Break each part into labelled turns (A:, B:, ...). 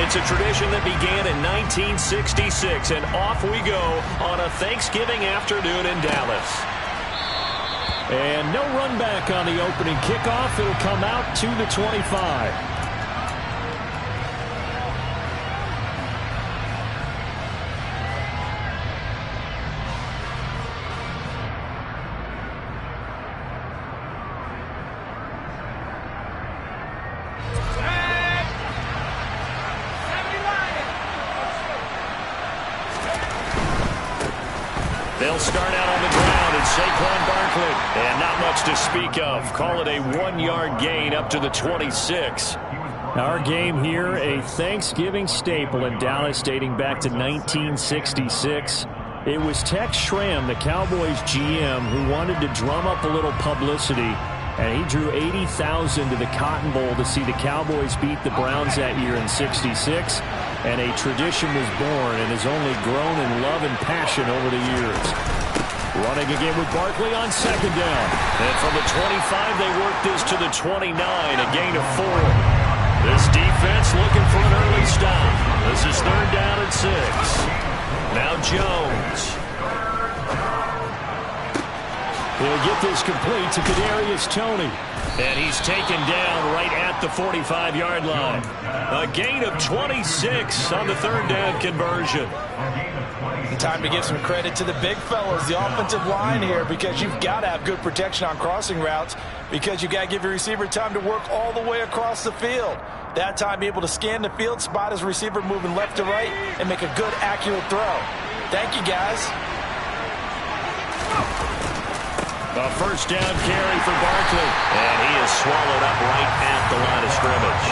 A: It's a tradition that began in 1966, and off we go on a Thanksgiving afternoon in Dallas.
B: And no run back on the opening kickoff. It'll come out to the 25.
A: They'll start out on the ground, and Saquon Barkley. And not much to speak of. Call it a 1-yard gain up to the 26.
B: Our game here, a Thanksgiving staple in Dallas dating back to 1966. It was Tex Schramm, the Cowboys GM, who wanted to drum up a little publicity. And he drew 80,000 to the Cotton Bowl to see the Cowboys beat the Browns that year in '66. And a tradition was born and has only grown in love and passion over the years. Running again with Barkley on second down.
A: And from the 25, they work this to the 29, a gain of 4. This defense looking for an early stop. This is 3rd down and 6. Now Jones.
B: He'll get this complete to Kadarius Toney.
A: And he's taken down right at the 45-yard line. A gain of 26 on the 3rd down conversion.
C: Time to give some credit to the big fellas, the offensive line here, because you've got to have good protection on crossing routes, because you've got to give your receiver time to work all the way across the field. That time, be able to scan the field, spot his receiver moving left to right, and make a good, accurate throw. Thank you, guys.
A: A 1st down carry for Barkley. And he is swallowed up right at the line of scrimmage.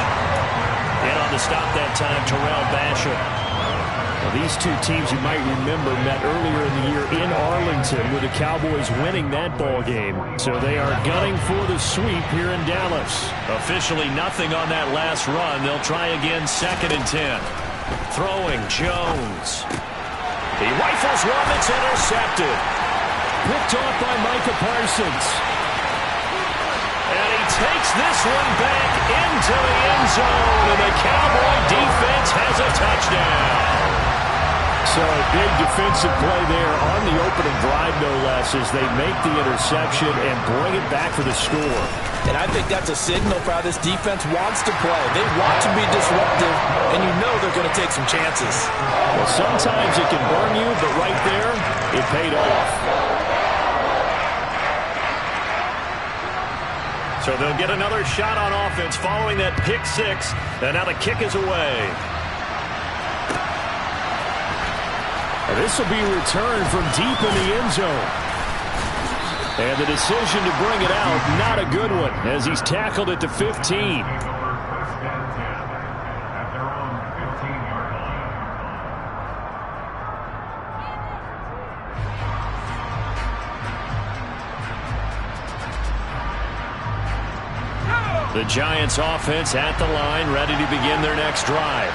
A: And on the stop that time, Terrell Basham.
B: Now, these two teams, you might remember, met earlier in the year in Arlington with the Cowboys winning that ball game. So they are gunning for the sweep here in Dallas.
A: Officially nothing on that last run. They'll try again 2nd and 10. Throwing Jones. He rifles one that's intercepted.
B: Picked off by Micah Parsons.
A: And he takes this one back into the end zone, and the Cowboy defense has a touchdown.
B: So a big defensive play there on the opening drive, no less, as they make the interception and bring it back for the score.
C: And I think that's a signal for how this defense wants to play. They want to be disruptive, and you know they're going to take some chances.
B: Well, sometimes it can burn you, but right there, it paid off.
A: So they'll get another shot on offense following that pick 6. And now the kick is away.
B: This will be returned from deep in the end zone. And the decision to bring it out, not a good one, as he's tackled at the 15.
A: The Giants offense at the line, ready to begin their next drive.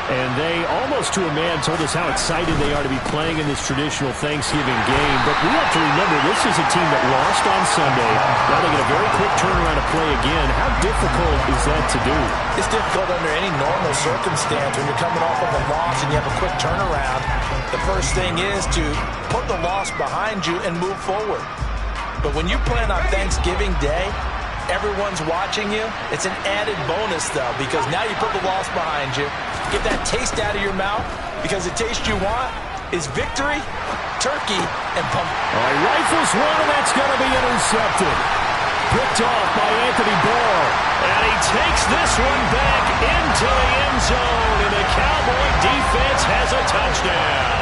B: And they, almost to a man, told us how excited they are to be playing in this traditional Thanksgiving game. But we have to remember, this is a team that lost on Sunday. Now they get a very quick turnaround to play again. How difficult is that to do?
C: It's difficult under any normal circumstance when you're coming off of a loss and you have a quick turnaround. The first thing is to put the loss behind you and move forward. But when you play on Thanksgiving Day, everyone's watching you. It's an added bonus, though, because now you put the loss behind you. Get that taste out of your mouth, because the taste you want is victory, turkey, and pumpkin.
B: He rifles one, and that's going to be intercepted. Picked off by Anthony Barr.
A: And he takes this one back into the end zone, and the Cowboy defense has a touchdown.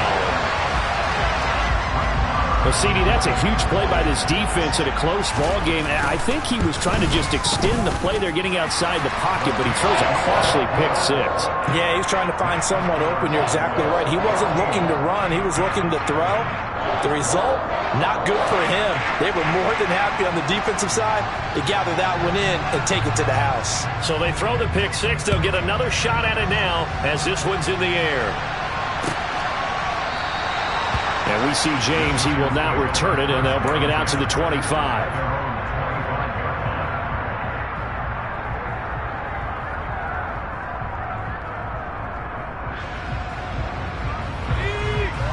B: Well, CD, that's a huge play by this defense in a close ball game. I think he was trying to just extend the play there, getting outside the pocket, but he throws a costly pick 6.
C: Yeah, he's trying to find someone open. You're exactly right. He wasn't looking to run. He was looking to throw. The result, not good for him. They were more than happy on the defensive side to gather that one in and take it to the house.
A: So they throw the pick 6. They'll get another shot at it now as this one's in the air.
B: And we see James. He will not return it, and they'll bring it out to the 25.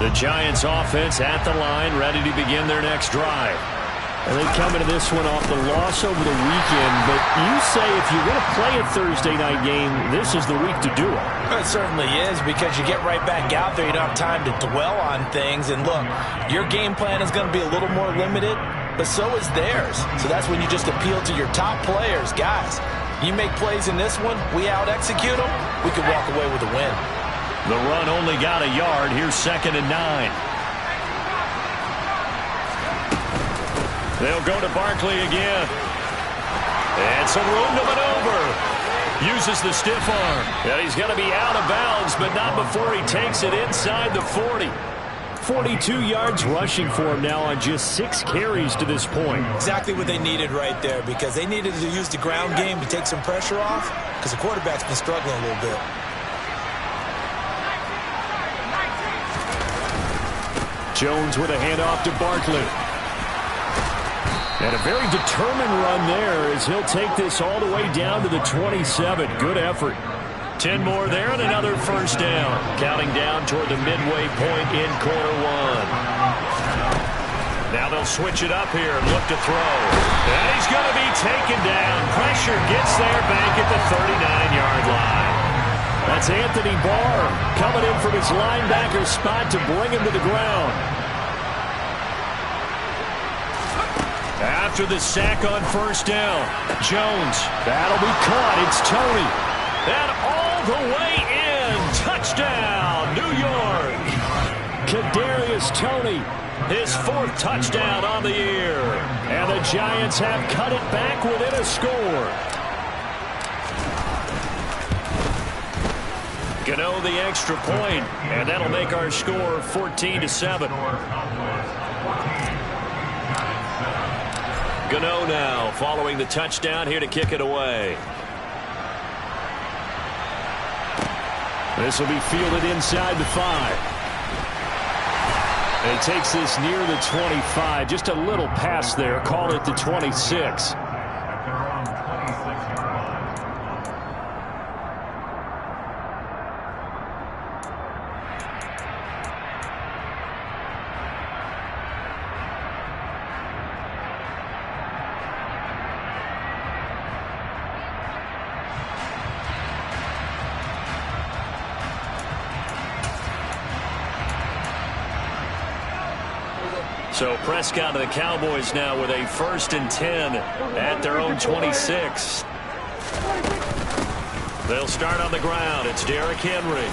B: The Giants offense at the line, ready to begin their next drive. And they come into this one off the loss over the weekend, but you say if you're going to play a Thursday night game, this is the week to do it.
C: It certainly is, because you get right back out there. You don't have time to dwell on things. And look, your game plan is going to be a little more limited, but so is theirs. So that's when you just appeal to your top players. Guys, you make plays in this one, we out-execute them, we could walk away with a win.
B: The run only got a yard. Here's 2nd and 9. They'll go to Barkley again. And some room to maneuver. Uses the stiff arm. And he's going to be out of bounds, but not before he takes it inside the 40. 42 yards rushing for him now on just 6 carries to this point.
C: Exactly what they needed right there, because they needed to use the ground game to take some pressure off, because the quarterback's been struggling a little bit.
B: Jones with a handoff to Barkley. And a very determined run there as he'll take this all the way down to the 27. Good effort. 10 more there and another first down. Counting down toward the midway point in quarter one. Now they'll switch it up here and look to throw. And he's going to be taken down. Pressure gets there back at the 39-yard line. That's Anthony Barr coming in from his linebacker spot to bring him to the ground. After the sack on first down, Jones, that'll be caught. It's Toney. And all the way in. Touchdown, New York. Kadarius Toney, his 4th touchdown on the year. And the Giants have cut it back within a score. Gano the extra point, and that'll make our score 14-7. Gano now following the touchdown here to kick it away. This will be fielded inside the 5. And he takes this near the 25. Just a little pass there. Call it the 26. So Prescott and the Cowboys now with a 1st and 10 at their own 26. They'll start on the ground. It's Derrick Henry.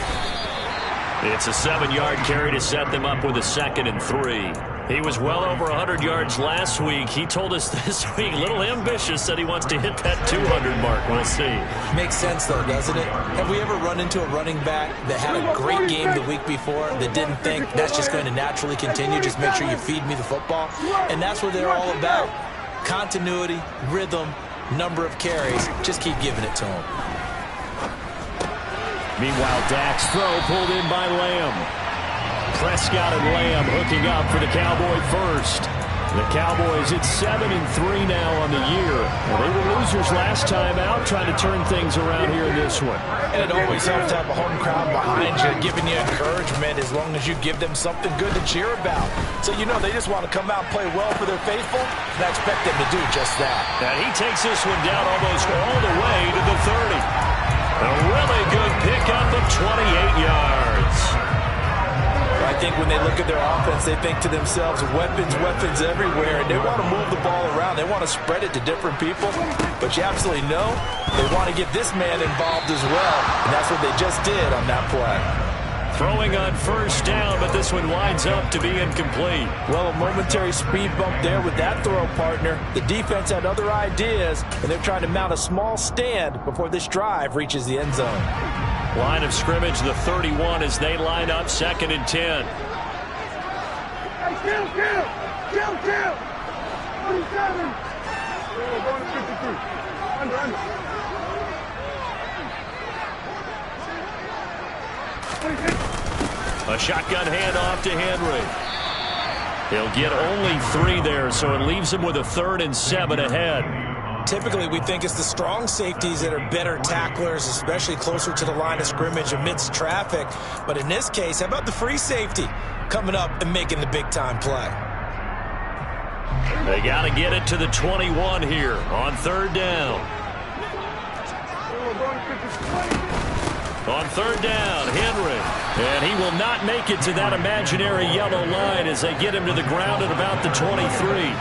B: It's a 7-yard carry to set them up with a 2nd and 3. He was well over 100 yards last week. He told us this week, a little ambitious, said he wants to hit that 200 mark. We'll see.
C: Makes sense, though, doesn't it? Have we ever run into a running back that had a great game the week before that didn't think that's just going to naturally continue? Just make sure you feed me the football. And that's what they're all about. Continuity, rhythm, number of carries. Just keep giving it to them.
B: Meanwhile, Dak's throw pulled in by Lamb. Prescott and Lamb hooking up for the Cowboy first. The Cowboys at 7-3 now on the year. Well, they were losers last time out, trying to turn things around here in this one.
C: And it always helps to have a home crowd behind you, giving you encouragement as long as you give them something good to cheer about. So you know they just want to come out and play well for their faithful, and I expect them to do just that.
B: And he takes this one down almost all the way to the 30. A really good pickup of 28 yards.
C: I think when they look at their offense, they think to themselves, weapons, weapons everywhere, and they want to move the ball around. They want to spread it to different people, but you absolutely know they want to get this man involved as well, and that's what they just did on that play.
B: Throwing on first down, but this one winds up to be incomplete.
C: Well, a momentary speed bump there with that throw, partner. The defense had other ideas, and they're trying to mount a small stand before this drive reaches the end zone.
B: Line of scrimmage, the 31, as they line up 2nd and 10.
D: Kill! 47! Going to 52. Under.
B: A shotgun handoff to Henry. He'll get only 3 there, so it leaves him with a 3rd and 7 ahead.
C: Typically, we think it's the strong safeties that are better tacklers, especially closer to the line of scrimmage amidst traffic. But in this case, how about the free safety coming up and making the big-time play?
A: They got to get it to the 21 here on third down. On third down, Henry. And he will not make it to that imaginary yellow line as they get him to the ground at about the 23.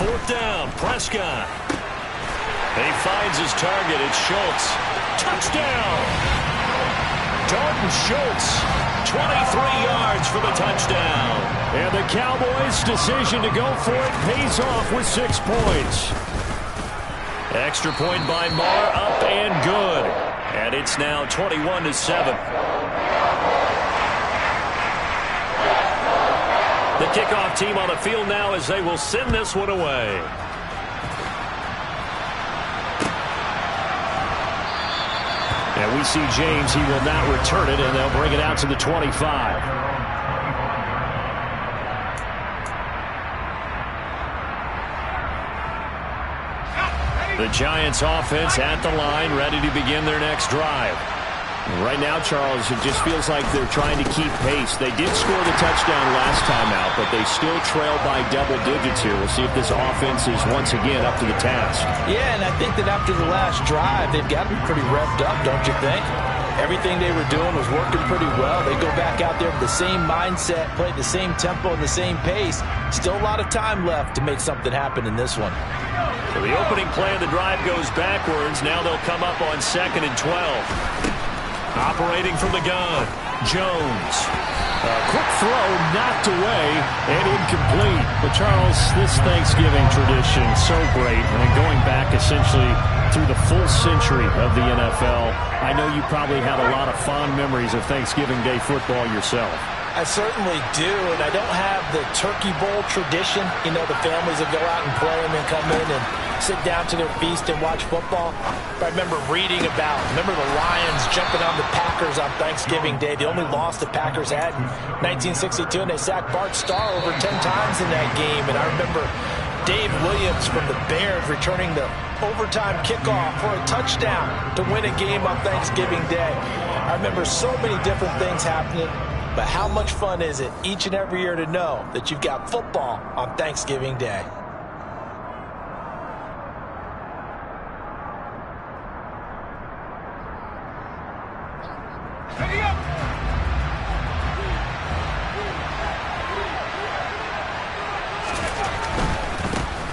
A: Fourth down, Prescott. He finds his target. It's Schultz. Touchdown! Dalton Schultz, 23 yards for the touchdown.
B: And the Cowboys' decision to go for it pays off with 6 points.
A: Extra point by Marr, up and good. And it's now 21-7. The kickoff team on the field now as they will send this one away.
B: And we see James. He will not return it, and they'll bring it out to the 25.
A: The Giants offense at the line, ready to begin their next drive.
B: Right now, Charles, it just feels like they're trying to keep pace. They did score the touchdown last time out, but they still trail by double digits here. We'll see if this offense is once again up to the task.
C: Yeah, and I think that after the last drive, they've got to be pretty revved up, don't you think? Everything they were doing was working pretty well. They go back out there with the same mindset, play at the same tempo and the same pace. Still a lot of time left to make something happen in this one.
A: So the opening play of the drive goes backwards. Now they'll come up on 2nd and 12. Operating from the gun, Jones.
B: A quick throw knocked away and incomplete. But, Charles, this Thanksgiving tradition, so great. And going back essentially through the full century of the NFL, I know you probably have a lot of fond memories of Thanksgiving Day football yourself.
C: I certainly do, and I don't have the Turkey Bowl tradition. You know, the families that go out and play and then come in and sit down to their feast and watch football. But I remember reading remember the Lions jumping on the Packers on Thanksgiving Day. The only loss the Packers had in 1962, and they sacked Bart Starr over 10 times in that game. And I remember Dave Williams from the Bears returning the overtime kickoff for a touchdown to win a game on Thanksgiving Day. I remember so many different things happening. But how much fun is it each and every year to know that you've got football on Thanksgiving Day?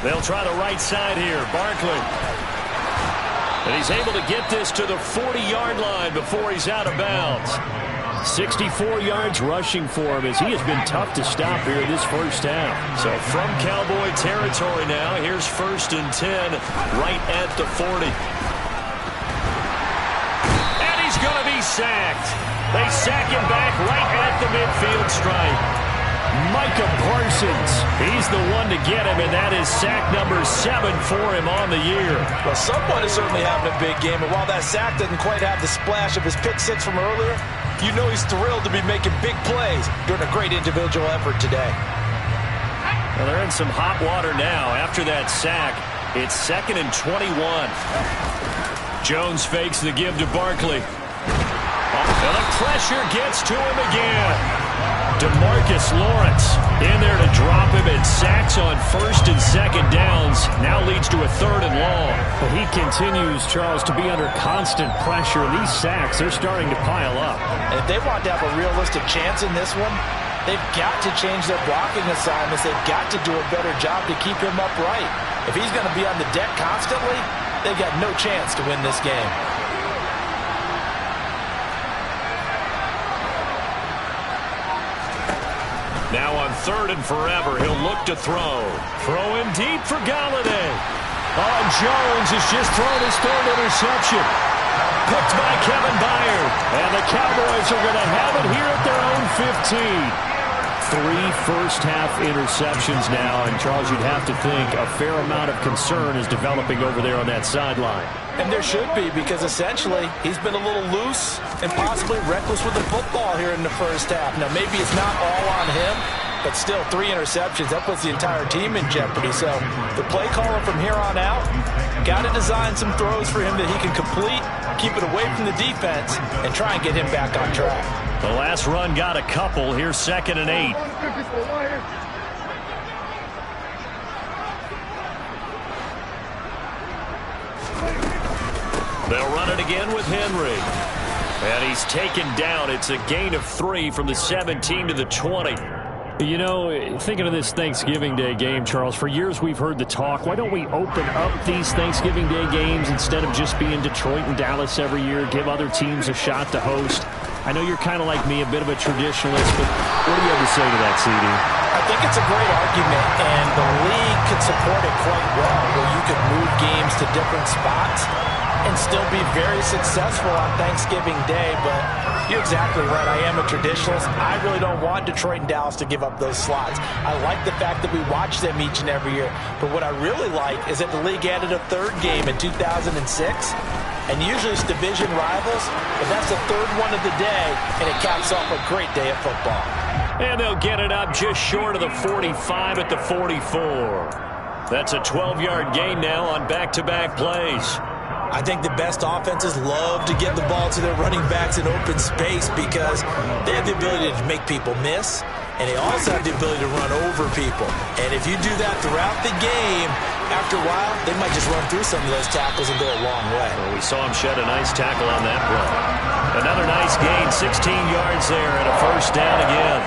A: They'll try the right side here, Barkley. And he's able to get this to the 40-yard line before he's out of bounds.
B: 64 yards rushing for him as he has been tough to stop here this first half.
A: So from Cowboy territory now, here's 1st and 10 right at the 40. And he's going to be sacked. They sack him back right at the midfield stripe.
B: Micah Parsons, he's the one to get him, and that is sack number 7 for him on the year.
C: Well, someone is certainly having a big game, and while that sack doesn't quite have the splash of his pick six from earlier, you know he's thrilled to be making big plays during a great individual effort today.
A: Well, they're in some hot water now. After that sack, it's 2nd and 21. Jones fakes the give to Barkley. And the pressure gets to him again. DeMarcus Lawrence in there to drop him, and sacks on 1st and 2nd downs. Now leads to a 3rd and long.
B: But he continues, Charles, to be under constant pressure. And these sacks, they're starting to pile up.
C: And if they want to have a realistic chance in this one, they've got to change their blocking assignments. They've got to do a better job to keep him upright. If he's going to be on the deck constantly, they've got no chance to win this game.
A: Now on 3rd and forever, he'll look to throw. Throwing deep for Galladay.
B: Oh, Jones has just thrown his 3rd interception.
A: Picked by Kevin Byard.
B: And the Cowboys are going to have it here at their own 15. 3 first-half interceptions now, and Charles, you'd have to think a fair amount of concern is developing over there on that sideline.
C: And there should be, because essentially he's been a little loose and possibly reckless with the football here in the first half. Now, maybe it's not all on him, but still 3 interceptions. That puts the entire team in jeopardy. So the play caller from here on out got to design some throws for him that he can complete, keep it away from the defense, and try and get him back on track.
B: The last run got a couple. Here's 2nd and 8. They'll run it again with Henry. And he's taken down. It's a gain of 3 from the 17 to the 20. You know, thinking of this Thanksgiving Day game, Charles, for years we've heard the talk, why don't we open up these Thanksgiving Day games instead of just being Detroit and Dallas every year, give other teams a shot to host? I know you're kind of like me, a bit of a traditionalist, but what do you have to say to that, CD?
C: I think it's a great argument, and the league could support it quite well, where you could move games to different spots and still be very successful on Thanksgiving Day. But you're exactly right. I am a traditionalist. I really don't want Detroit and Dallas to give up those slots. I like the fact that we watch them each and every year. But what I really like is that the league added a 3rd game in 2006. And usually it's division rivals, but that's the 3rd one of the day, and it caps off a great day of football.
B: And they'll get it up just short of the 45 at the 44. That's a 12-yard gain now on back-to-back plays.
C: I think the best offenses love to get the ball to their running backs in open space because they have the ability to make people miss, and they also have the ability to run over people. And if you do that throughout the game, after a while, they might just run through some of those tackles and go a long way.
B: Well, we saw him shed a nice tackle on that play. Another nice gain, 16 yards there, and a 1st down again.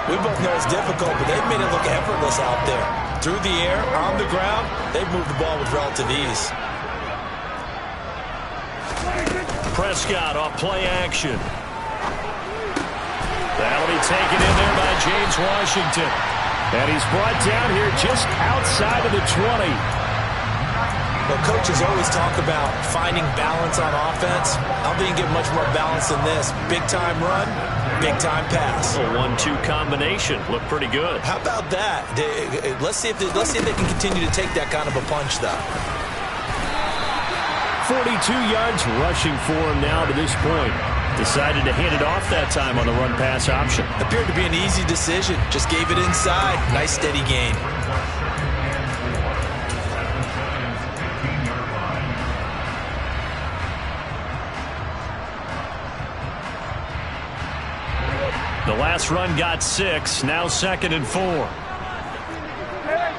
C: We both know it's difficult, but they've made it look effortless out there. Through the air, on the ground, they've moved the ball with relative ease.
B: Prescott off play action. That'll be taken in there by James Washington. And he's brought down here just outside of the 20.
C: Well, coaches always talk about finding balance on offense. I don't think you get much more balance than this. Big-time run, big-time pass.
B: A 1-2 combination. Looked pretty good.
C: How about that? Let's see if they can continue to take that kind of a punch, though.
B: 42 yards rushing for him now to this point. Decided to hand it off that time on the run-pass option.
C: Appeared to be an easy decision. Just gave it inside. Nice steady gain.
B: The last run got 6. Now 2nd and 4.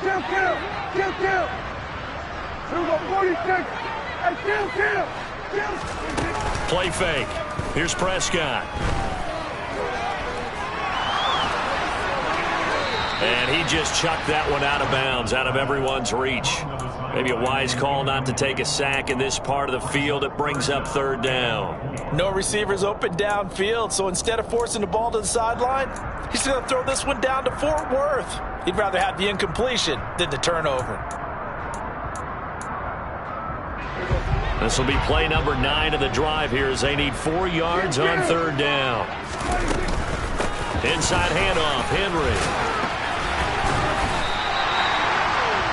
D: Kill. Here we go, 46. Hey, kill.
B: Play fake. Here's Prescott. And he just chucked that one out of bounds, out of everyone's reach. Maybe a wise call not to take a sack in this part of the field. It brings up 3rd down.
C: No receivers open downfield, so instead of forcing the ball to the sideline, he's going to throw this one down to Fort Worth. He'd rather have the incompletion than the turnover.
B: This will be play number 9 of the drive here as they need 4 yards on 3rd down. Inside handoff, Henry.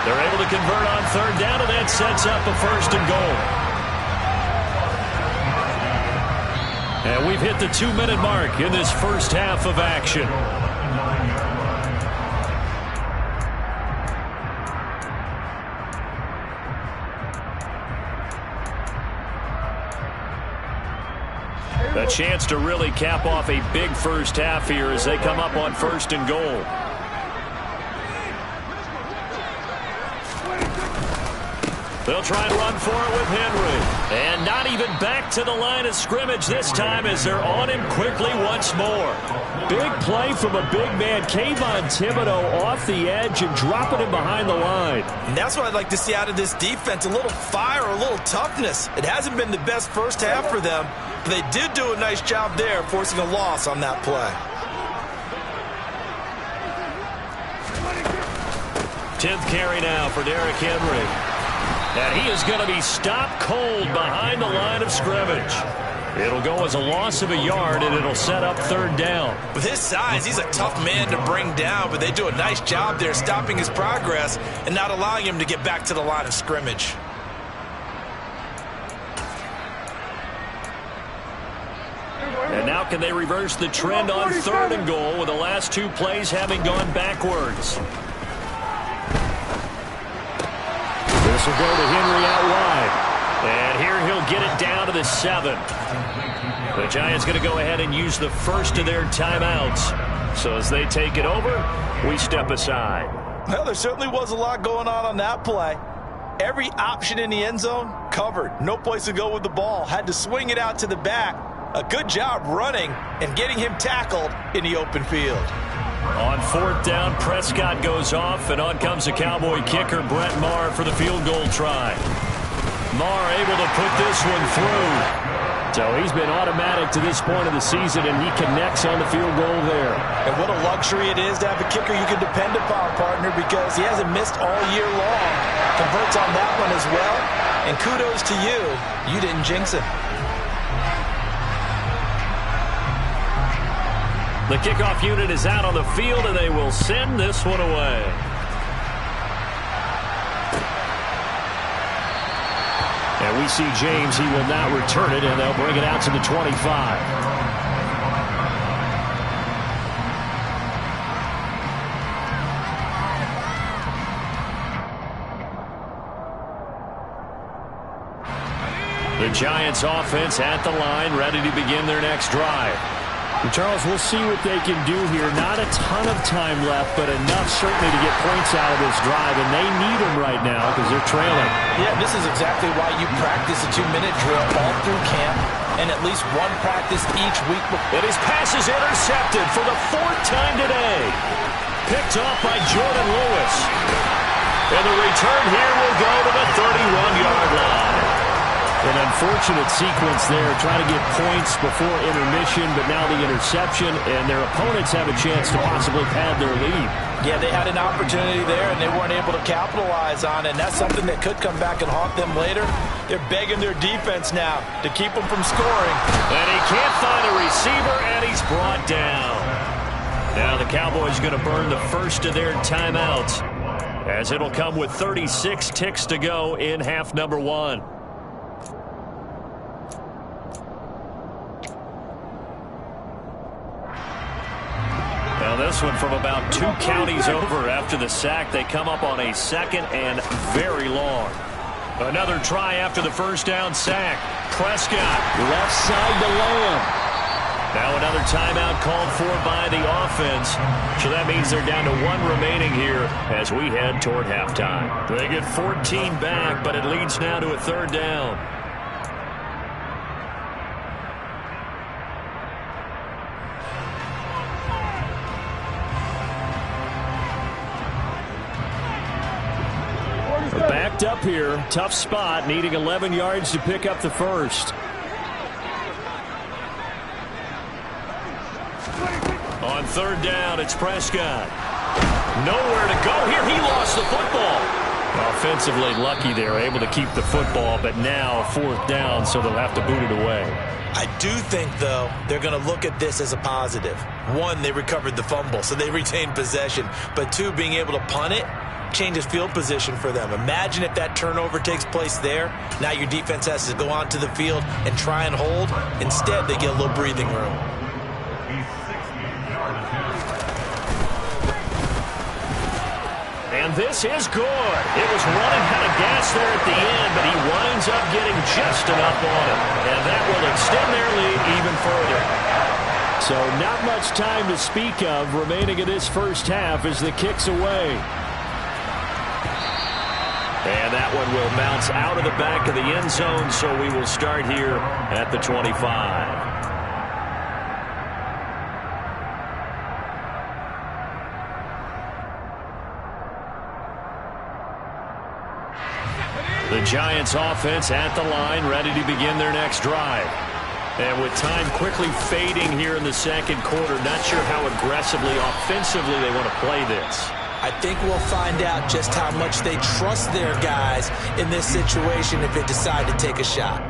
B: They're able to convert on 3rd down, and that sets up a 1st and goal. And we've hit the 2-minute mark in this first half of action. A chance to really cap off a big first half here as they come up on 1st and goal. They'll try and run for it with Henry. And not even back to the line of scrimmage this time as they're on him quickly once more. Big play from a big man, Kayvon Thibodeaux, off the edge and dropping him behind the line.
C: And that's what I'd like to see out of this defense, a little fire, a little toughness. It hasn't been the best first half for them, but they did do a nice job there, forcing a loss on that play.
B: 10th carry now for Derrick Henry. And he is going to be stopped cold behind the line of scrimmage. It'll go as a loss of a yard, and it'll set up third down.
C: With his size, he's a tough man to bring down, but they do a nice job there stopping his progress and not allowing him to get back to the line of scrimmage.
B: And now can they reverse the trend on third and goal with the last two plays having gone backwards? This will go to Henry out wide. And here he'll get it down to the 7. The Giants going to go ahead and use the first of their timeouts. So as they take it over, we step aside.
C: Well, there certainly was a lot going on that play. Every option in the end zone covered. No place to go with the ball. Had to swing it out to the back. A good job running and getting him tackled in the open field.
B: On fourth down, Prescott goes off, and on comes the Cowboy kicker, Brett Maher, for the field goal try. Maher able to put this one through. So he's been automatic to this point of the season, and he connects on the field goal there.
C: And what a luxury it is to have a kicker you can depend upon, partner, because he hasn't missed all year long. Converts on that one as well. And kudos to you. You didn't jinx it.
B: The kickoff unit is out on the field, and they will send this one away. And we see James. He will not return it, and they'll bring it out to the 25. The Giants offense at the line, ready to begin their next drive. Charles, we'll see what they can do here. Not a ton of time left, but enough certainly to get points out of this drive, and they need them right now because they're trailing.
C: Yeah, this is exactly why you practice a 2-minute drill all through camp and at least one practice each week.
B: And his pass is intercepted for the 4th time today. Picked off by Jordan Lewis. And the return here will go to the 31-yard line. An unfortunate sequence there, trying to get points before intermission, but now the interception, and their opponents have a chance to possibly pad their lead.
C: Yeah, they had an opportunity there, and they weren't able to capitalize on it, and that's something that could come back and haunt them later. They're begging their defense now to keep them from scoring.
B: And he can't find a receiver, and he's brought down. Now the Cowboys are going to burn the first of their timeouts, as it'll come with 36 ticks to go in half number 1. Now this one from about 2 counties over after the sack. They come up on a 2nd and very long. Another try after the first down sack. Prescott left side to Lamb. Now another timeout called for by the offense. So that means they're down to 1 remaining here as we head toward halftime. They get 14 back, but it leads now to a 3rd down. Backed up here, tough spot, needing 11 yards to pick up the first. On 3rd down, it's Prescott. Nowhere to go here. He lost the football. Offensively lucky they're able to keep the football, but now 4th down, so they'll have to boot it away.
C: I do think, though, they're going to look at this as a positive. 1, they recovered the fumble, so they retained possession. But 2, being able to punt it changes field position for them. Imagine if that turnover takes place there. Now your defense has to go onto the field and try and hold. Instead, they get a little breathing room.
B: And this is good. It was running out of gas there at the end, but he winds up getting just enough on it. And that will extend their lead even further. So not much time to speak of remaining in this first half as the kick's away. And that one will bounce out of the back of the end zone, so we will start here at the 25. The Giants offense at the line, ready to begin their next drive. And with time quickly fading here in the 2nd quarter, not sure how aggressively, offensively they want to play this.
C: I think we'll find out just how much they trust their guys in this situation if they decide to take a shot.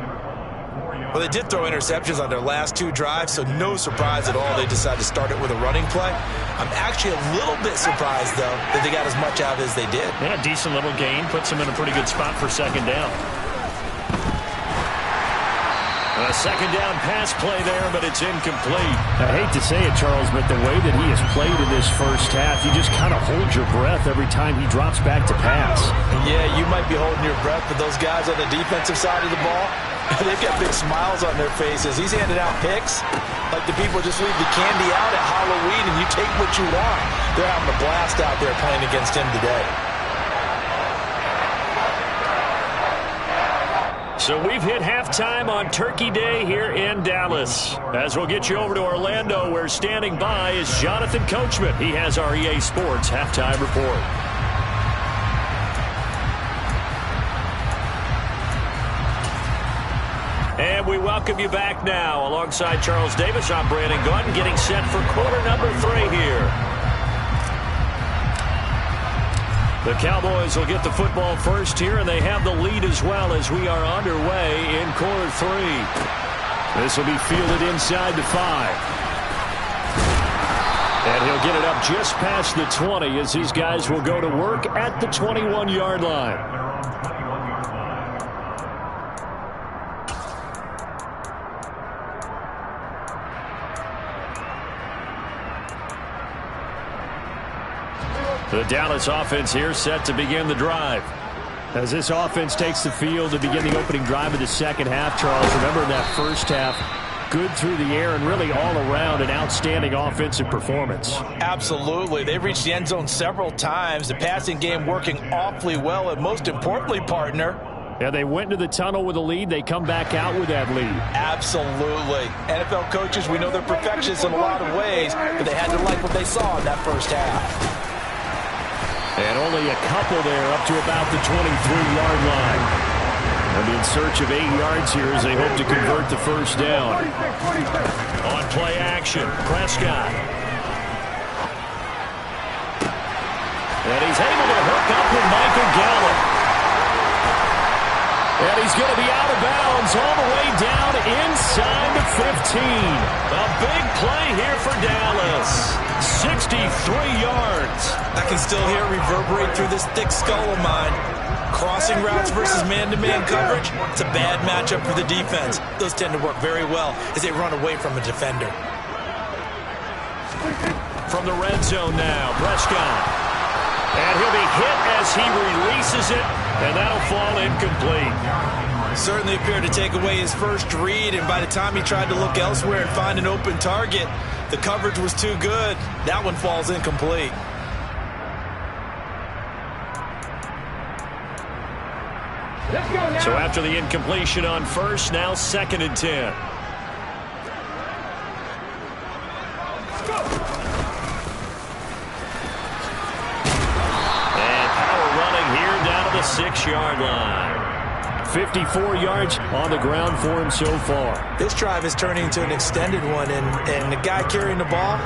C: Well, they did throw interceptions on their last 2 drives, so no surprise at all they decided to start it with a running play. I'm actually a little bit surprised, though, that they got as much out as they did.
B: Yeah, decent little gain. Puts them in a pretty good spot for second down. A second down pass play there, but it's incomplete. I hate to say it, Charles, but the way that he has played in this first half, you just kind of hold your breath every time he drops back to pass.
C: Yeah, you might be holding your breath, but those guys on the defensive side of the ball, they've got big smiles on their faces. He's handing out picks like the people just leave the candy out at Halloween and you take what you want. They're having a blast out there playing against him today.
B: So we've hit halftime on Turkey Day here in Dallas. As we'll get you over to Orlando, where standing by is Jonathan Coachman. He has our EA Sports halftime report. And we welcome you back now. Alongside Charles Davis, I'm Brandon Gunn, getting set for quarter number 3 here. The Cowboys will get the football first here, and they have the lead as well as we are underway in quarter 3. This will be fielded inside the 5. And he'll get it up just past the 20 as these guys will go to work at the 21-yard line. The Dallas offense here set to begin the drive. As this offense takes the field to begin the opening drive of the second half, Charles, remember in that first half, good through the air and really all around an outstanding offensive performance.
C: Absolutely. They've reached the end zone several times. The passing game working awfully well, and most importantly, partner,
B: yeah, they went into the tunnel with a lead. They come back out with that lead.
C: Absolutely. NFL coaches, we know they're perfectionists in a lot of ways, but they had to like what they saw in that first half.
B: And only a couple there up to about the 23-yard line. And in search of 8 yards here as they hope to convert the first down. On play action, Prescott. And he's able to hook up with Michael Gallup. And he's going to be out of bounds all the way down inside the 15. A big play here for Dallas. 63 yards.
C: I can still hear it reverberate through this thick skull of mine. Crossing routes versus man-to-man coverage, it's a bad matchup for the defense. Those tend to work very well as they run away from a defender.
B: From the red zone now, Prescott. And he'll be hit as he releases it, and that'll fall incomplete.
C: Certainly appeared to take away his first read, and by the time he tried to look elsewhere and find an open target, the coverage was too good. That one falls incomplete.
B: So after the incompletion on first, now 2nd and 10. And power running here down to the 6-yard line. 54 yards on the ground for him so far.
C: This drive is turning into an extended one, and the guy carrying the ball,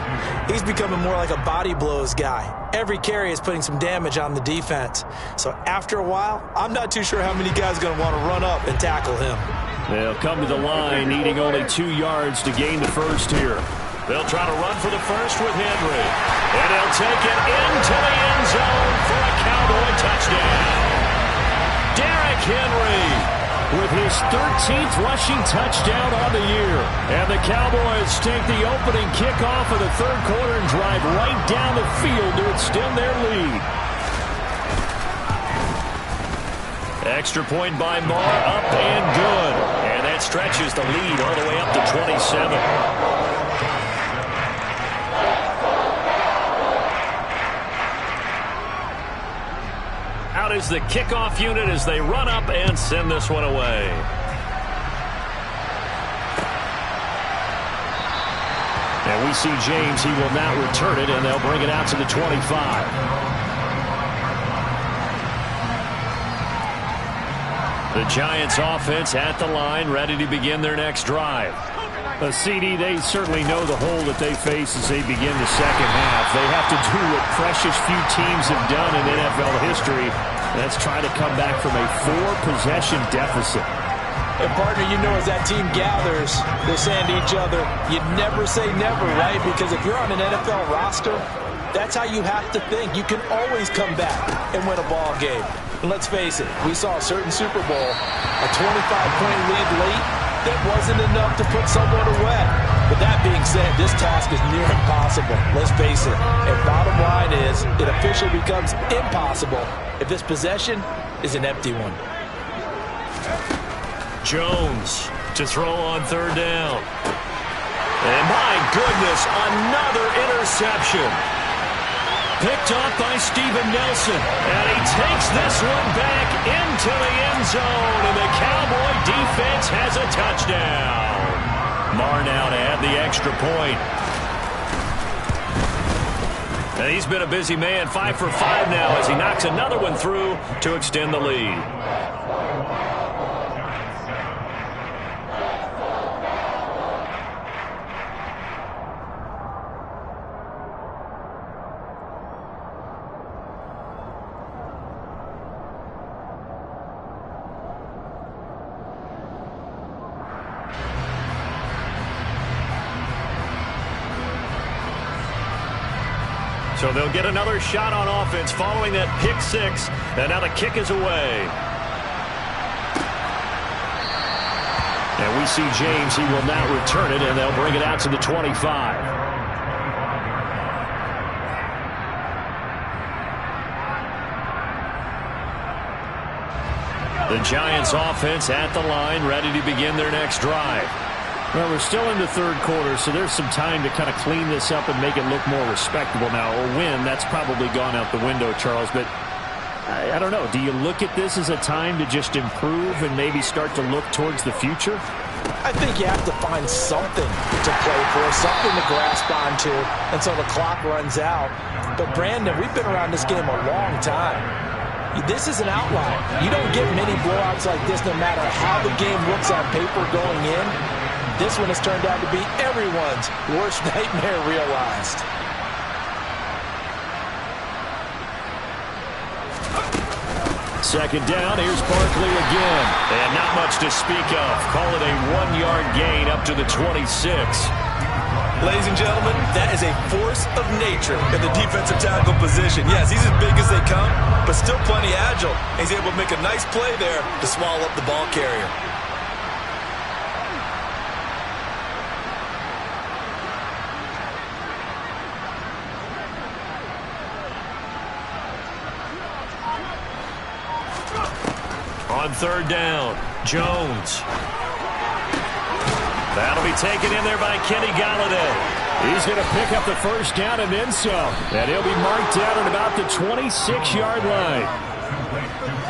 C: he's becoming more like a body blows guy. Every carry is putting some damage on the defense. So after a while, I'm not too sure how many guys are going to want to run up and tackle him.
B: They'll come to the line, needing only 2 yards to gain the first here. They'll try to run for the first with Henry. And he'll take it into the end zone for a Cowboy touchdown. Derrick Henry with his 13th rushing touchdown on the year. And the Cowboys take the opening kickoff of the third quarter and drive right down the field to extend their lead. Extra point by Marr, up and good. And that stretches the lead all the way up to 27. Out is the kickoff unit as they run up and send this one away. And we see James. He will not return it, and they'll bring it out to the 25. The Giants offense at the line, ready to begin their next drive. A CD, they certainly know the hole that they face as they begin the second half. They have to do what precious few teams have done in NFL history. That's try to come back from a 4-possession deficit.
C: And partner, you know, as that team gathers, they're saying to each other, you never say never, right? Because if you're on an NFL roster, that's how you have to think. You can always come back and win a ball game. And let's face it, we saw a certain Super Bowl, a 25-point lead late, that wasn't enough to put someone away. But that being said, this task is near impossible. Let's face it. And bottom line is, it officially becomes impossible if this possession is an empty one.
A: Jones to throw on third down. And my goodness, another interception. Picked off by Steven Nelson. And he takes this one back into the end zone. And the Cowboy defense has a touchdown. Marr now to add the extra point. And he's been a busy man, 5 for 5 now as he knocks another one through to extend the lead. So they'll get another shot on offense following that pick six. And now the kick is away. And we see James. He will not return it, and they'll bring it out to the 25. The Giants offense at the line, ready to begin their next drive.
B: Well, we're still in the third quarter, so there's some time to kind of clean this up and make it look more respectable now. A win, that's probably gone out the window, Charles. But I don't know. Do you look at this as a time to just improve and maybe start to look towards the future?
C: I think you have to find something to play for, something to grasp onto until the clock runs out. But, Brandon, we've been around this game a long time. This is an outlier. You don't get many blowouts like this no matter how the game looks on paper going in. This one has turned out to be everyone's worst nightmare realized.
A: Second down, here's Barkley again. And not much to speak of. Call it a 1-yard gain up to the 26.
C: Ladies and gentlemen, that is a force of nature in the defensive tackle position. Yes, he's as big as they come, but still plenty agile. He's able to make a nice play there to swallow up the ball carrier. On third down, Jones.
A: That'll be taken in there by Kenny Golladay.
B: He's going to pick up the first down and then some. And he'll be marked down at about the 26-yard line.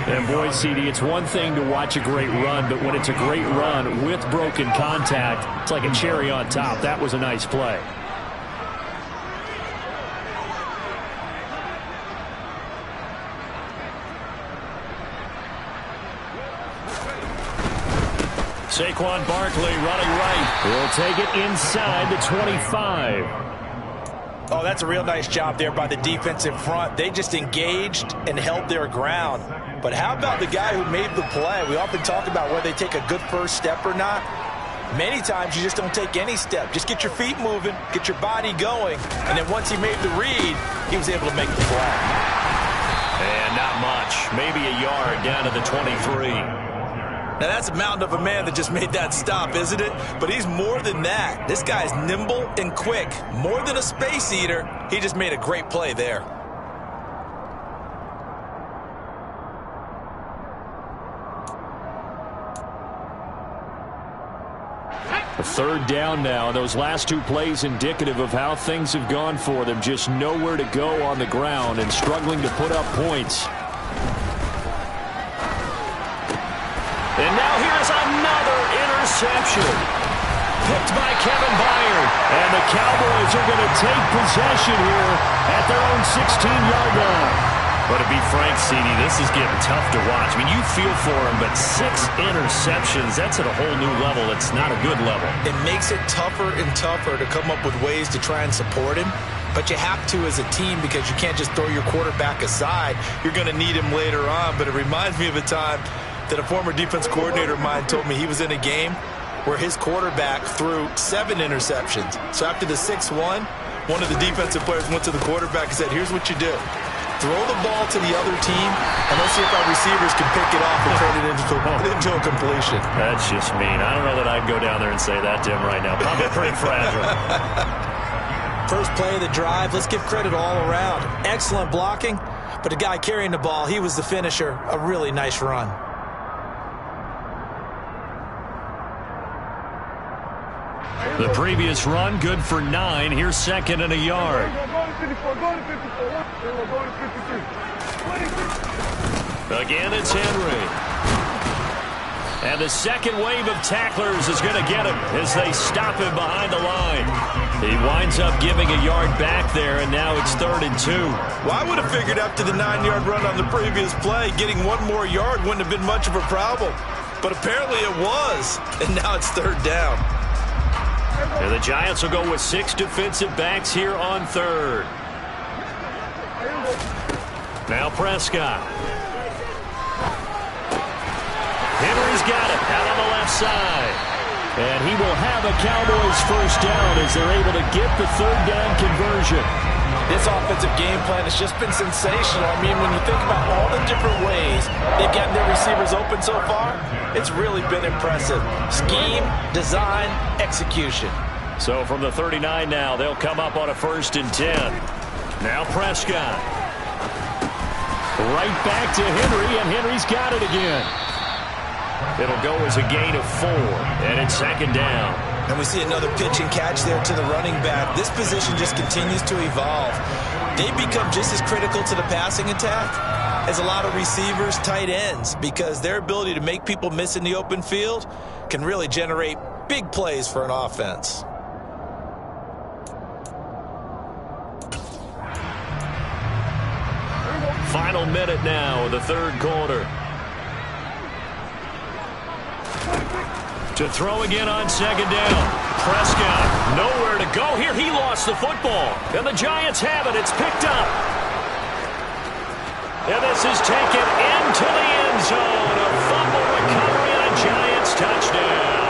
B: And boy, CD, it's one thing to watch a great run, but when it's a great run with broken contact, it's like a cherry on top. That was a nice play.
A: Saquon Barkley running right.
B: He'll take it inside the 25.
C: Oh, that's a real nice job there by the defensive front. They just engaged and held their ground. But how about the guy who made the play? We often talk about whether they take a good first step or not. Many times you just don't take any step. Just get your feet moving, get your body going, and then once he made the read, he was able to make the play.
A: And not much. Maybe a yard down to the 23.
C: Now, that's a mountain of a man that just made that stop, isn't it? But he's more than that. This guy's nimble and quick. More than a space eater, he just made a great play there.
B: A third down now. Those last two plays indicative of how things have gone for them. Just nowhere to go on the ground and struggling to put up points.
A: And now here's another interception. Picked by Kevin Byard. And the Cowboys are going to take possession here at their own 16-yard line. But to be frank, CD, this is getting tough to watch. I mean, you feel for him, but 6 interceptions, that's at a whole new level. It's not a good level.
C: It makes it tougher and tougher to come up with ways to try and support him. But you have to as a team because you can't just throw your quarterback aside. You're going to need him later on. But it reminds me of a time that a former defense coordinator of mine told me he was in a game where his quarterback threw 7 interceptions. So after the 6-1, one of the defensive players went to the quarterback and said, here's what you do. Throw the ball to the other team, and let's see if our receivers can pick it off and turn it into a completion.
B: That's just mean. I don't know that I'd go down there and say that to him right now. Probably pretty fragile.
C: First play of the drive, let's give credit all around. Excellent blocking, but the guy carrying the ball, he was the finisher. A really nice run.
B: The previous run, good for 9. Here's second and a yard. Again, it's Henry. And the second wave of tacklers is going to get him as they stop him behind the line. He winds up giving a yard back there, and now it's 3rd and 2.
C: Well, I would have figured after the 9-yard run on the previous play, getting 1 more yard wouldn't have been much of a problem. But apparently it was, and now it's 3rd down.
B: And the Giants will go with 6 defensive backs here on 3rd. Now Prescott. Henry's got it out on the left side. And he will have a Cowboys first down as they're able to get the 3rd down conversion.
C: This offensive game plan has just been sensational. I mean, when you think about all the different ways they've gotten their receivers open so far, it's really been impressive. Scheme, design, execution.
B: So from the 39 now, they'll come up on a 1st and 10. Now Prescott. Right back to Henry, and Henry's got it again. It'll go as a gain of 4, and it's 2nd down.
C: And we see another pitch and catch there to the running back. This position just continues to evolve. They become just as critical to the passing attack as a lot of receivers, tight ends, because their ability to make people miss in the open field can really generate big plays for an offense.
B: Final minute now of the 3rd quarter. To throw again on 2nd down. Prescott, nowhere to go here. He lost the football. And the Giants have it. It's picked up. And this is taken into the end zone. A fumble recovery and a Giants touchdown.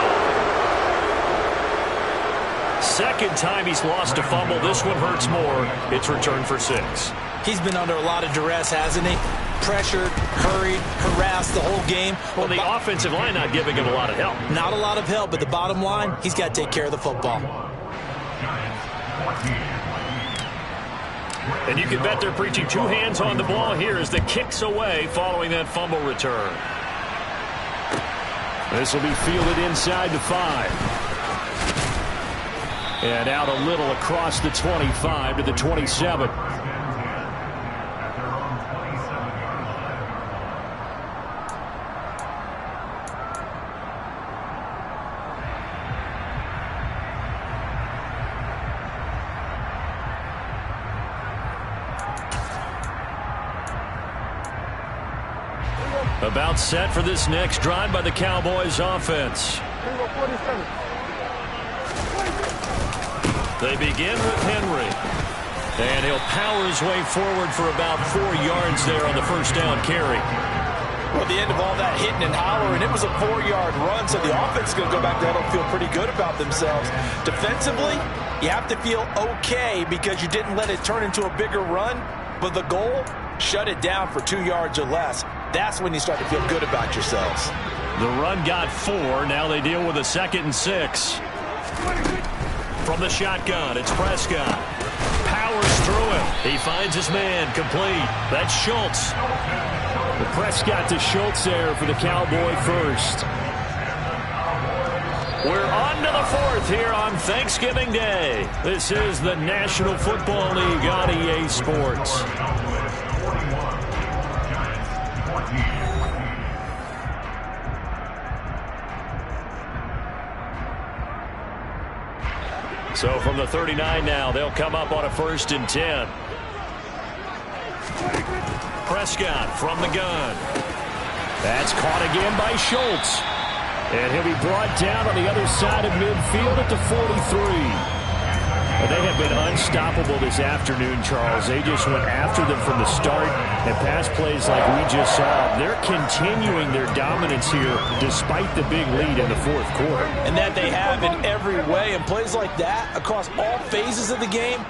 B: Second time he's lost a fumble. This one hurts more. It's returned for 6.
C: He's been under a lot of duress, hasn't he? Pressured, hurried, harassed the whole game.
B: Well, the offensive line not giving him a lot of help.
C: Not a lot of help, but the bottom line, he's got to take care of the football.
B: And you can bet they're preaching 2 hands on the ball here as the kick's away following that fumble return. This will be fielded inside the 5. And out a little across the 25 to the 27. About set for this next drive by the Cowboys offense. They begin with Henry. And he'll power his way forward for about 4 yards there on the 1st down carry.
C: Well, the end of all that hitting and hollering, it was a 4-yard run, so the offense is going to go back there and feel pretty good about themselves. Defensively, you have to feel okay because you didn't let it turn into a bigger run, but the goal, shut it down for 2 yards or less. That's when you start to feel good about yourselves.
B: The run got 4. Now they deal with a 2nd and 6. From the shotgun, it's Prescott. Powers through him. He finds his man complete. That's Schultz. The Prescott to Schultz there for the Cowboy first. We're on to the 4th here on Thanksgiving Day. This is the National Football League on EA Sports. So from the 39 now, they'll come up on a 1st and 10. Prescott from the gun. That's caught again by Schultz. And he'll be brought down on the other side of midfield at the 43. They have been unstoppable this afternoon, Charles. They just went after them from the start, and pass plays like we just saw. They're continuing their dominance here despite the big lead in the fourth quarter.
C: And that they have in every way. And plays like that across all phases of the game,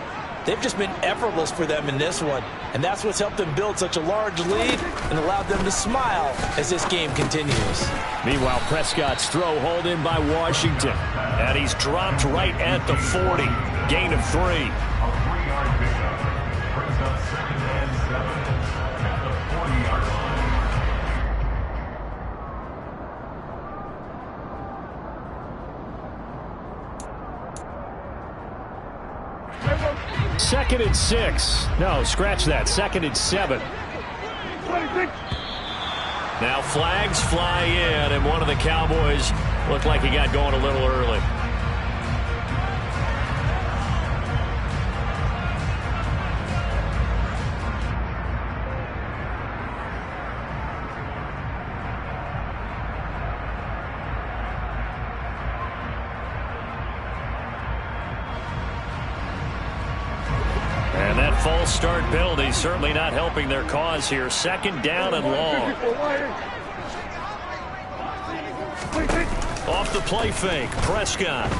C: they've just been effortless for them in this one. And that's what's helped them build such a large lead and allowed them to smile as this game continues.
B: Meanwhile, Prescott's throw hauled in by Washington.
A: And he's dropped right at the 40. Gain of 3.
B: Second and 6. No, scratch that. Second and 7.
A: Now flags fly in, and one of the Cowboys looked like he got going a little early. And that false start penalty certainly not helping their cause here. Second down and long. Off the play fake, Prescott.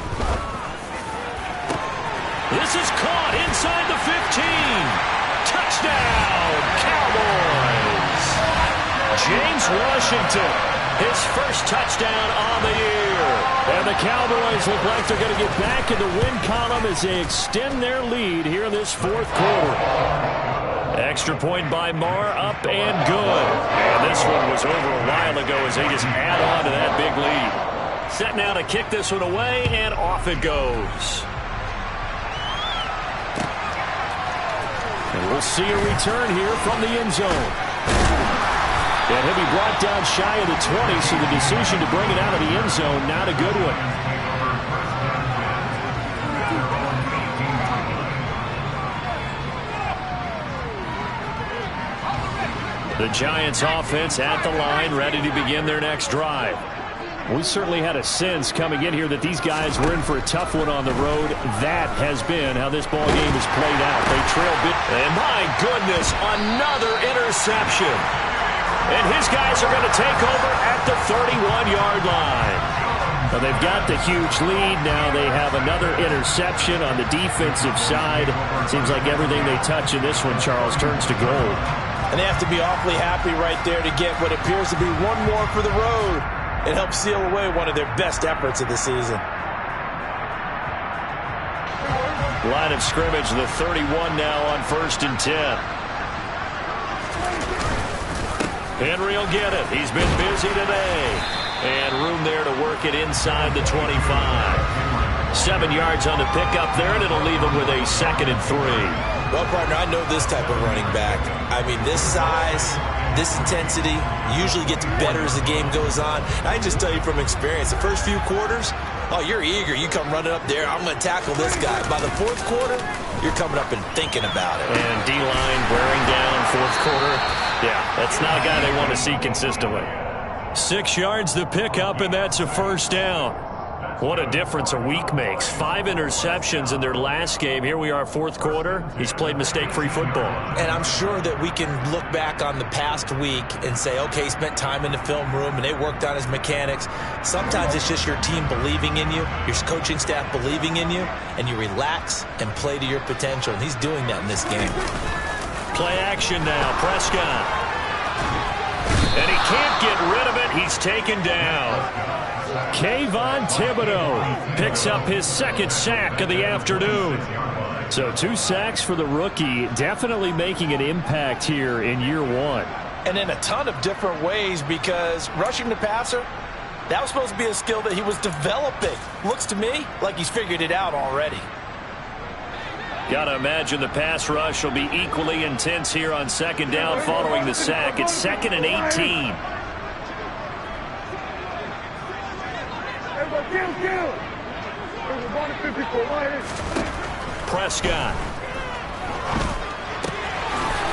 A: This is caught inside the 15. Touchdown, Cowboys. James Washington, his first touchdown on the year. And the Cowboys look like they're going to get back in the win column as they extend their lead here in this fourth quarter. Extra point by Marr, up and good. And this one was over a while ago as they just add on to that big lead. Set now to kick this one away, and off it goes. And we'll see a return here from the end zone. And he'll be brought down shy of the 20, so the decision to bring it out of the end zone, not a good one. The Giants offense at the line, ready to begin their next drive. We certainly had a sense coming in here that these guys were in for a tough one on the road. That has been how this ball game has played out. They trail big. And my goodness, another interception. And his guys are going to take over at the 31-yard line.
B: Well, they've got the huge lead. Now they have another interception on the defensive side. Seems like everything they touch in this one, Charles, turns to gold.
C: And they have to be awfully happy right there to get what appears to be one more for the road. It helps seal away one of their best efforts of the season.
A: Line of scrimmage, the 31 now on 1st and 10. Henry will get it. He's been busy today. And room there to work it inside the 25. 7 yards on the pickup there, and it'll leave him with a 2nd and 3.
C: Well, partner, I know this type of running back. I mean, this size, this intensity usually gets better as the game goes on. I just tell you from experience, the first few quarters, oh, you're eager. You come running up there, I'm going to tackle this guy. By the fourth quarter, you're coming up and thinking about it.
A: And D-line wearing down fourth quarter. Yeah, that's not a guy they want to see consistently. 6 yards the pickup, and that's a first down. What a difference a week makes. 5 interceptions in their last game. Here we are, fourth quarter. He's played mistake-free football.
C: And I'm sure that we can look back on the past week and say, okay, he spent time in the film room and they worked on his mechanics. Sometimes it's just your team believing in you, your coaching staff believing in you, and you relax and play to your potential. And he's doing that in this game.
A: Play action now, Prescott. And he can't get rid of it. He's taken down.
B: Kayvon Thibodeaux picks up his 2nd sack of the afternoon. So 2 sacks for the rookie, definitely making an impact here in year 1.
C: And in a ton of different ways, because rushing the passer, that was supposed to be a skill that he was developing. Looks to me like he's figured it out already.
A: Got to imagine the pass rush will be equally intense here on 2nd down following the sack. It's 2nd and 18. Prescott.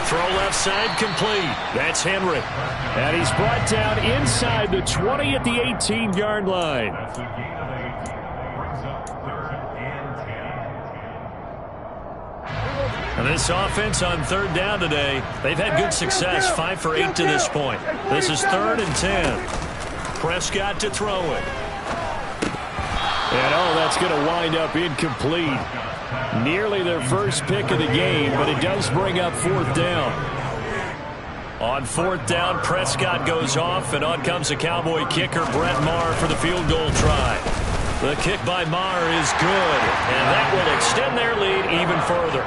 A: Throw left side complete. That's Henry.
B: And he's brought down inside the 20 at the 18-yard line.
A: And this offense on third down today, they've had good success, 5 for 8 to this point. This is 3rd and 10. Prescott to throw it.
B: And that's going to wind up incomplete. Nearly their first pick of the game, but it does bring up 4th down.
A: On 4th down, Prescott goes off, and on comes the Cowboy kicker, Brett Maher, for the field goal try. The kick by Maher is good, and that will extend their lead even further.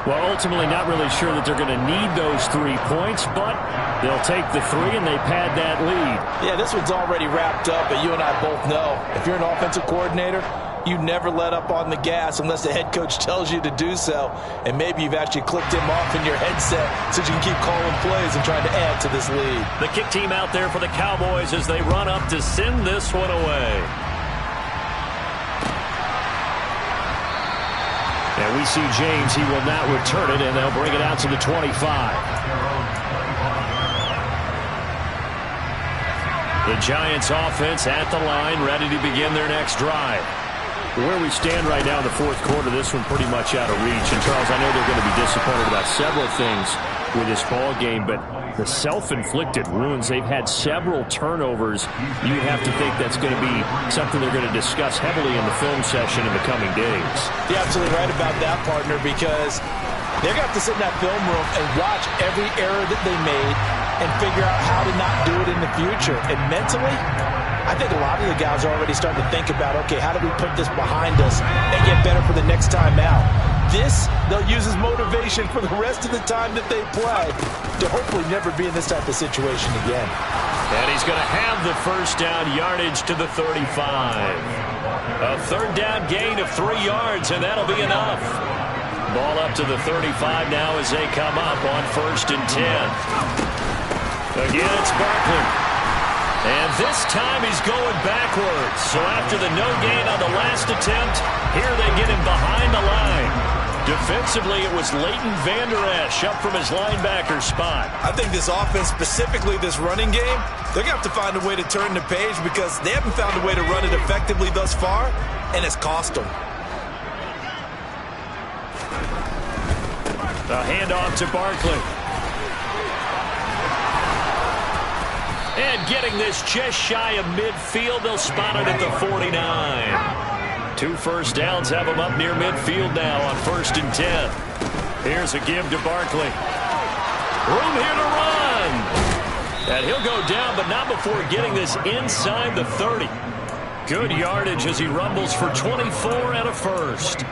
B: Well, ultimately not really sure that they're going to need those 3 points, but they'll take the 3 and they pad that lead.
C: Yeah, this one's already wrapped up, but you and I both know if you're an offensive coordinator, you never let up on the gas unless the head coach tells you to do so. And maybe you've actually clicked him off in your headset so you can keep calling plays and trying to add to this lead.
A: The kick team out there for the Cowboys as they run up to send this one away.
B: And we see James. He will not return it, and they'll bring it out to the 25.
A: The Giants offense at the line, ready to begin their next drive.
B: Where we stand right now in the 4th quarter, this one pretty much out of reach. And, Charles, I know they're going to be disappointed about several things with this ball game, but the self-inflicted wounds, they've had several turnovers. You have to think that's going to be something they're going to discuss heavily in the film session in the coming days.
C: You're absolutely right about that, partner, because they're going to have to sit in that film room and watch every error that they made and figure out how to not do it in the future. And mentally, I think a lot of the guys are already starting to think about, okay, how do we put this behind us and get better for the next time out? This, they'll use as motivation for the rest of the time that they play to hopefully never be in this type of situation again.
A: And he's going to have the first down yardage to the 35. A 3rd down gain of 3 yards, and that'll be enough. Ball up to the 35 now as they come up on 1st and 10. Again, it's Barkley. And this time he's going backwards. So after the no gain on the last attempt, here they get him behind the line. Defensively, it was Leighton Vander Esch up from his linebacker spot.
C: I think this offense, specifically this running game, they're going to have to find a way to turn the page because they haven't found a way to run it effectively thus far, and it's cost them.
A: The handoff to Barkley. And getting this just shy of midfield, they'll spot it at the 49. 2 first downs have him up near midfield now on 1st and 10. Here's a give to Barkley. Room here to run. And he'll go down, but not before getting this inside the 30. Good yardage as he rumbles for 24 and a first.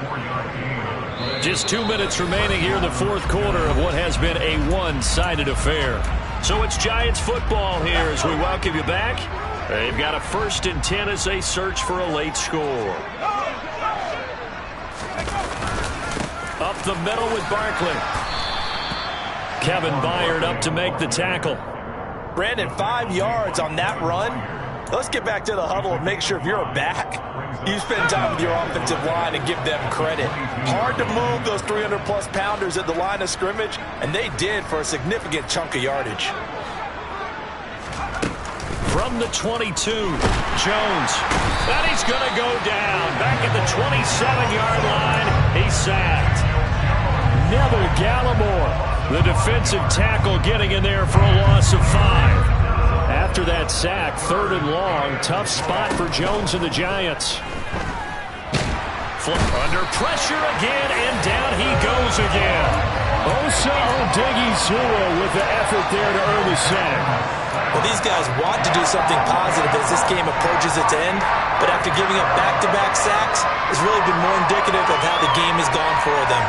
A: Just 2 minutes remaining here in the 4th quarter of what has been a one-sided affair. So it's Giants football here as we welcome you back. They've got a 1st and 10 as they search for a late score. Up the middle with Barkley. Kevin Byard up to make the tackle.
C: Brandon, 5 yards on that run. Let's get back to the huddle and make sure if you're a back, you spend time with your offensive line and give them credit. Hard to move those 300-plus pounders at the line of scrimmage, and they did for a significant chunk of yardage.
A: From the 22, Jones. And he's going to go down. Back at the 27-yard line, he's sacked.
B: Neville Gallimore, the defensive tackle, getting in there for a loss of 5. After that sack, 3rd and long, tough spot for Jones and the Giants.
A: Under pressure again, and down he goes again.
B: Osa Odighizuwa with the effort there to earn the sack.
C: Well, these guys want to do something positive as this game approaches its end, but after giving up back-to-back sacks, it's really been more indicative of how the game has gone for them.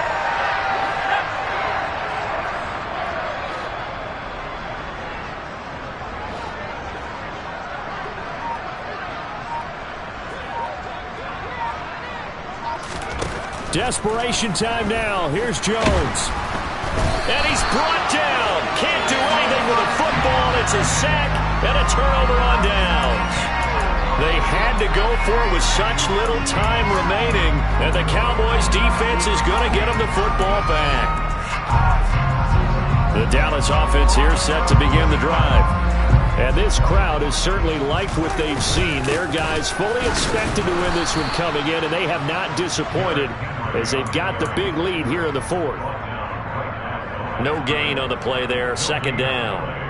B: Desperation time now. Here's Jones.
A: And he's brought down. Can't do anything with a football. It's a sack and a turnover on downs. They had to go for it with such little time remaining, and the Cowboys defense is going to get them the football back. The Dallas offense here set to begin the drive. And this crowd has certainly liked what they've seen. Their guys fully expected to win this one coming in, and they have not disappointed as they've got the big lead here in the 4th. No gain on the play there. Second down.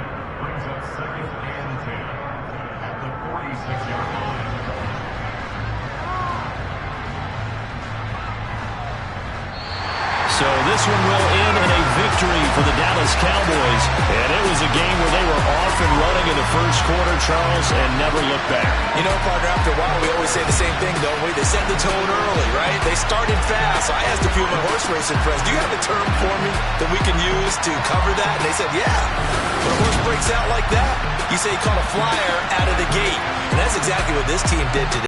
A: So this one will end in a victory for the Dallas Cowboys. And it was a game where they were off and running in the first quarter, Charles, and never looked back.
C: You know, partner, after a while, we always say the same thing, don't we? They set the tone early, right? They started fast. So I asked a few of my horse racing friends, do you have a term for me that we can use to cover that? And they said, yeah. When a horse breaks out like that, you say he caught a flyer out of the gate. And that's exactly what this team did today.